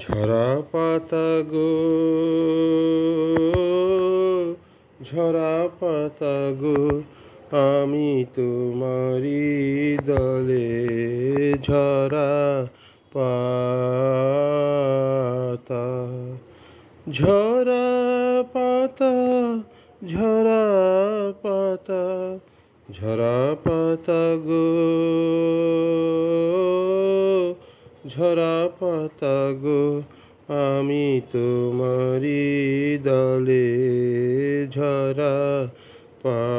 ঝরা পাতা গো, ঝরা পাতা গো, আমি তোমারি দলে। ঝরা পাতা, ঝরা পাতা, ঝরা পাতা, ঝরা পাতা গো, ঝরা পাতা গো, আমি তোমারি দলে। ঝরা পাতা,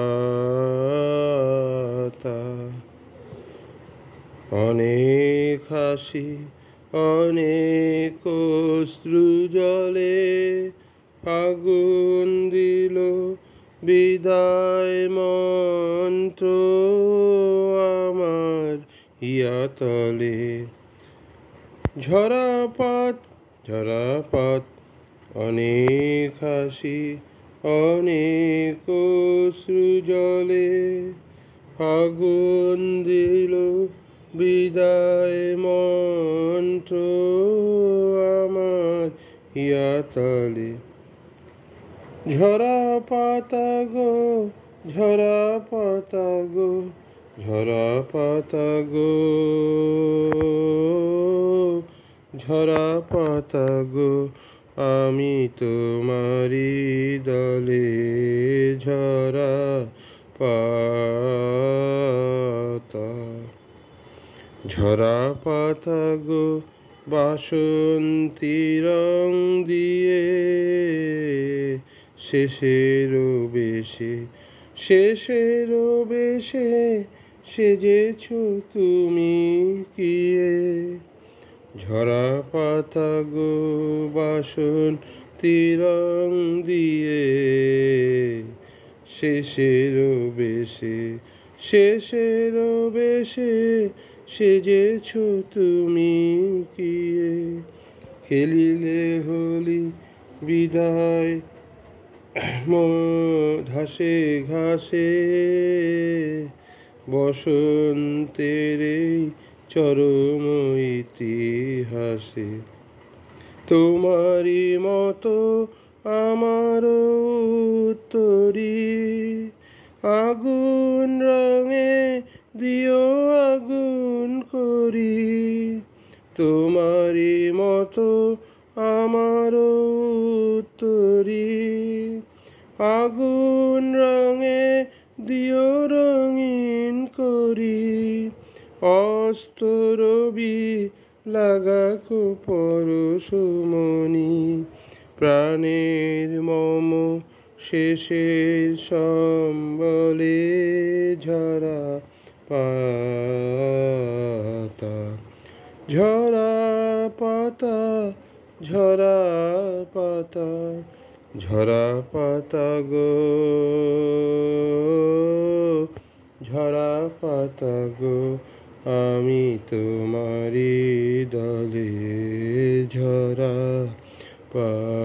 অনেক হাসি, অনেক অশ্রু জলে, আগুন দিল বিদায় মন্ত্র আমার হিয়াতলে। ঝরা পাত, ঝরা পাত, অনেক হাসি, অনেক অশ্রু জলে, আগুন দিল বিদায় মন্ত্র আমার হিয়াতলে। ঝরা পাতা গো, ঝরা পাতা গো, ঝরা পাতা গো, ঝরা পাতা গো, আমি তোমারি দলে। ঝরা পাতা, ঝরা পাতা গো, বাসন্তী রং দিয়ে শেষেরও বেশে, শেষেরও বেশে সেজেছ তুমি কিয়ে। ঝরা পাতা গো, বাসন্তী রং দিয়ে শেষেরও বেশে, শেষেরও বেশে সেজেছ তুমি কিয়ে। খেলিলে হোলি বিদায় ঘাসে ঘাসে, বসন্তের এই চরম ইতিহাসে। তোমারই মতো আমারও উত্তরী, আগুন রঙে দিও আগুন করি। তোমারই মতো আমারও উত্তরী, আগুন রঙে দিও রঙিন করি। অস্ত রবি লাগাক পরশমণি, প্রাণের মম শেষের সম্বলে। ঝরা পাতা, ঝরা পাতা, ঝরা পাতা, ঝরা পাতা গো, ঝরা পাতা গো, আমি তোমারি দলে। ঝরা পাতা।